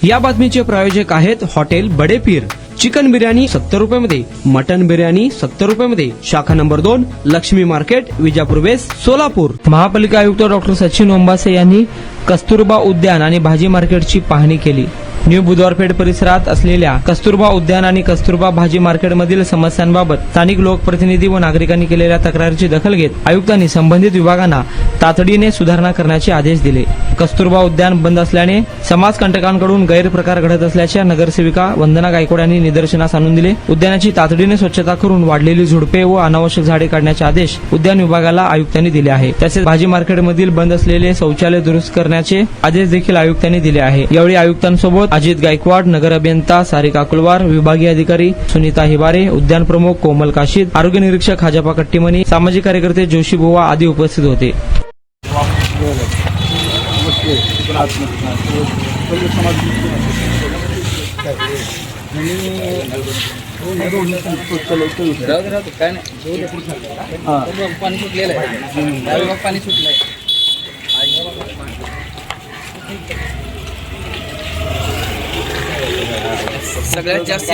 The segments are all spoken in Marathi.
या बातमीचे प्रायोजक आहेत हॉटेल बडे पीर। चिकन बिर्याणी 70 रुपयामध्ये, मटन बिर्याणी 70 रुपयामध्ये, शाखा number 2, Laxmi market, Vijapur west, Solapur. महापालिका आयुक्त डॉक्टर सचिन ओंबासे यांनी कस्तुरबा उद्यान आणि भाजी मार्केटची पाहणी केली। न्यू बुधवारपेठ परिसरात असलेल्या कस्तुरबा उद्यान आणि कस्तुरबा भाजी मार्केटमधील समस्यांबाबत स्थानिक लोकप्रतिनिधी व नागरिकांनी केलेल्या तक्रारीची दखल घेत आयुक्तांनी संबंधित विभागांना तातडीने सुधारणा करण्याचे आदेश दिले। कस्तुरबा उद्यान बंद असल्याने समाजकंटकांकडून गैरप्रकार घडत असल्याच्या नगरसेविका वंदना गायकवाड यांनी निदर्शनास आणून दिले। उद्यानाची तातडीने स्वच्छता करून वाढलेली झुडपे व अनावश्यक झाडे काढण्याचे आदेश उद्यान विभागाला आयुक्तांनी दिले आहे। तसेच भाजी मार्केटमधील बंद असलेले शौचालय दुरुस्त करण्याचे आदेश देखील आयुक्तांनी दिले आहे। यावेळी आयुक्तांसोबत अजित गायकवाड, नगर अभियंता सारिका कुलवार, विभागीय अधिकारी सुनीता हिबारे, उद्यान प्रमुख कोमल काशीद, आरोग्य निरीक्षक हाजापा कट्टीमनी, सामाजिक कार्यकर्ते जोशी बुवा आदी उपस्थित होते। सगळ्यात जास्त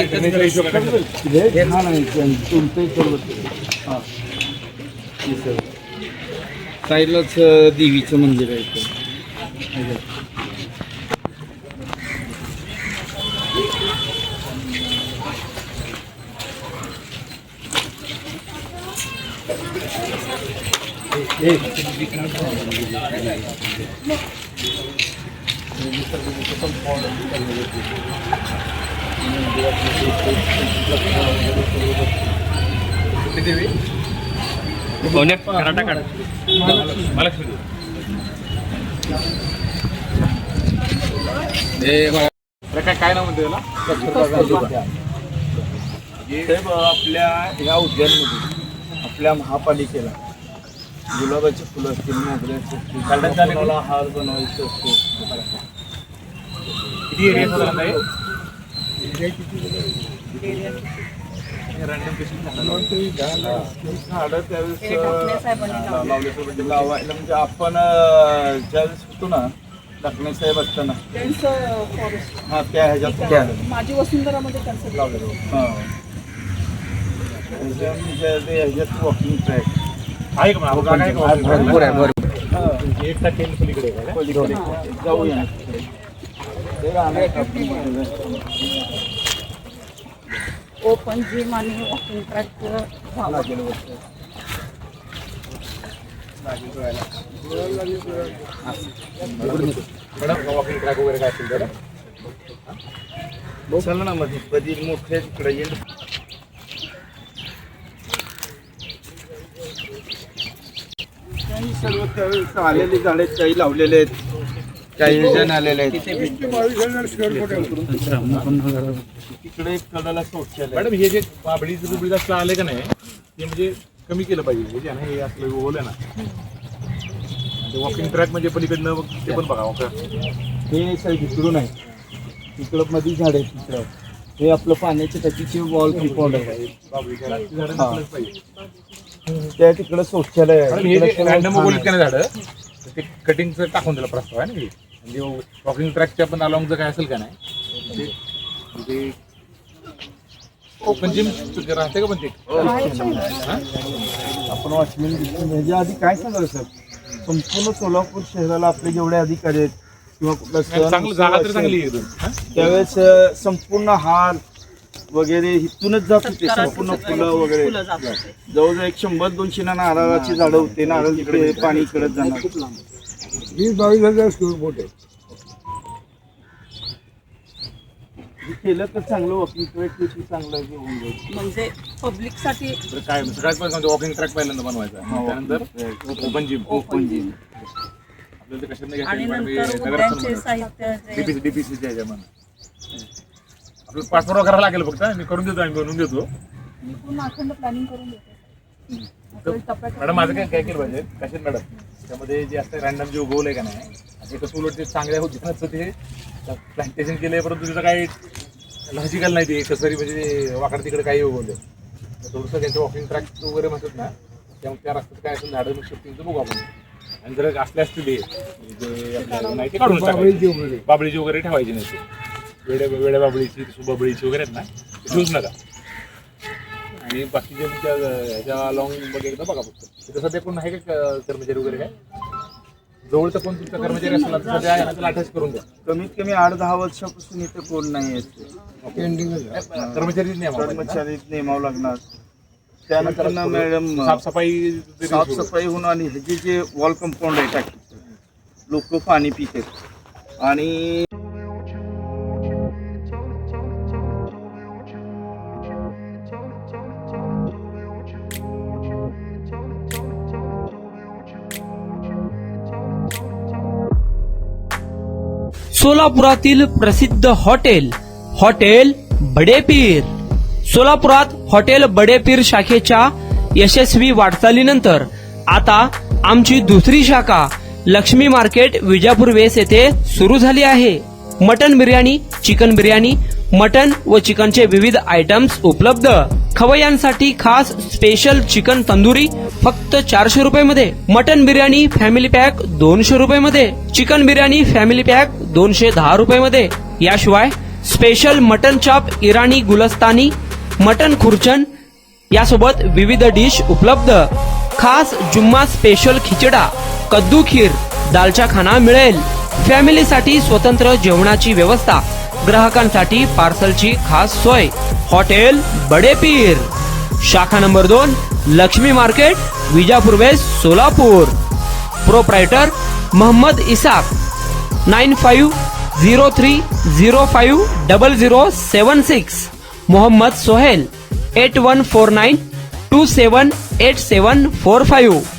साईडलाच देवीचं मंदिर आहे इथं। काय नाव म्हणते त्याला? आपल्या ह्या उद्यानमध्ये आपल्या महापालिकेला गुलाबाची फुलं असतील, मोगऱ्याची असतील, कोणाला हार बनवायचे असतो। किती एरिया झाला आहे? झाडं त्यावेळेस लावायला म्हणजे आपण ज्यावेळेस होतो ना लखने साहेब असताना हा त्या ह्याच्यात माझी वसुंधरामध्ये कन्सर्ट लावलेलं ह्याच्यात वॉकिंग ट्रॅक आहे का? भरपूर आहे, भरपूर 1% पलीकडे जाऊया। ओपन जिम आणि वॉकिंग ट्रॅक वॉकिंग ट्रॅक वगैरे काय असेल तर चला ना मध्ये कधी मोठे तिकडे येईल। काही सर्व त्यावेळेस आलेले झाडे काही लावलेले आहेत, काही जण आलेले आहेत। तिकडे एक कडाला शौचालय। मॅडम हे जे बाबळीचं दुबळी जास्त आले का नाही ते म्हणजे कमी केलं पाहिजे। हे जे आहे ना हे असलं ओलं ना ते वॉकिंग ट्रॅक म्हणजे पलीकडनं ते पण बघावं का? हे साईड इकडून आहे, इकडं मध्ये झाड आहेत तिकडं। हे आपलं पाण्याच्या टाकीचे वॉल कंपाऊंड आहे, बाबळीच्या रात्री झाडं नसलंच पाहिजे। त्या तिकडं शौचालय मॅडम हे जे आहे। रँडम उगवलीत का नाही झाडं ते कटिंगचं टाकून दिलं प्रस्ताव आहे ना की म्हणजे वॉकिंग ट्रॅकच्या पण अलॉंगचं काय असेल का नाही ते ओपन जिम राहते का पण ते आपण वॉचमॅन ह्याच्या आधी काय सांगाल सर, संपूर्ण सोलापूर शहराला आपले जेवढे अधिकारी आहेत किंवा कुठला सण चांगलं जागा तर चांगली आहे एकदम, हा? त्यावेळेस संपूर्ण हार वगैरे इथूनच जात होते, संपूर्ण फुलं वगैरे जवळजवळ 100-200 नारळाची झाडं होते। नारळ तिकडे पाणी इकडे जाणार। 20-22,000 स्क्वेअर फूट आहे। केलं तर चांगलं वॉकिंग ट्रॅक चांगलं हे होऊन जाईल। म्हणजे पब्लिक साठी तर काय सगळ्यात पहिल्यांदा वॉकिंग ट्रॅक पहिल्यांदा बनवायचा, त्यानंतर ओपन जिम आपल्याला ते कशाने आणि घ्यायचं नंतर उद्यानचे साहित्य जे डीपीसीच्या ह्याच्यामध्ये आपल्याला पाठपुरावा करायला लागेल फक्त मी करून देतो, आम्ही बनवून देतो। मी पूर्ण अखंड प्लॅनिंग करून देते। मॅडम माझं काय केलं पाहिजे कशात मॅडम त्यामध्ये जे असतं रॅन्डम जे उगवलंय का नाही ते कसं उलट ते चांगल्या होते ना तर ते प्लांटेशन केलंय परंतु तिथं काही लॉजिकल नाही ते कसरी म्हणजे वाकड तिकडे काही उगवलं थोडंसं त्यांचं वॉकिंग ट्रॅक वगैरे म्हणतात ना त्यामुळे त्या रस्त्यात काय असेल झाडं शकतील तर बघू आपण आणि जर असले असतील ते आपल्याला नाही ते काढून टाकायचे बाबळीची वगैरे ठेवायची नाही वेड्या बाबळीची सुबाबळीची वगैरे आहेत ना ते ठेवूच नका. आणि बाकीचे तुमच्या ह्याच्या लॉंग मध्ये एकदा बघा फक्त. तिथं सध्या कोण आहे का कर्मचारी वगैरे काय जवळचं कोण तुमचा कर्मचारी असेल ना तर सध्या त्याला अटॅच करून द्या. कमीत कमी 8-10 वर्षापासून इथं कोण नाही आहे. कर्मचारी कर्मचारी नेमावं लागणार. त्यानंतर ना मॅडम साफसफाई होऊन आणि ह्याचे जे वॉल कंपाऊंड आहे टाकी लोक पाणी पितात आणि सोलापुरातील प्रसिद्ध हॉटेल बडेपीर. सोलापुरात हॉटेल बडेपीर शाखेच्या यशस्वी वाटचालीनंतर आता आमची दुसरी शाखा लक्ष्मी मार्केट विजापूर वेस येथे सुरू झाली आहे. Mutton biryani, chicken biryani, mutton व चिकनचे विविध आयटम्स उपलब्ध. खवय्यांसाठी खास स्पेशल चिकन तंदुरी फक्त 400 रुपये मध्ये. मटन बिर्याणी फॅमिली पॅक 200 रुपये मध्ये. चिकन बिर्याणी फॅमिली पॅक 210 रुपये मध्ये. याशिवाय special mutton chop, Irani Gulistani, mutton khurchan यासोबत विविध डिश उपलब्ध. खास जुम्मा स्पेशल खिचडा, कद्दू खीर, दालचा खाना मिळेल. फॅमिलीसाठी स्वतंत्र जेवणाची व्यवस्था, ग्राहकांसाठी पार्सलची खास सोय. हॉटेल बडेपीर, शाखा number 2, Laxmi market, Vijapur west, Solapur. Proprietor Mohammed Isaq. 9503050076. Mohammed Sohel. 8149278745.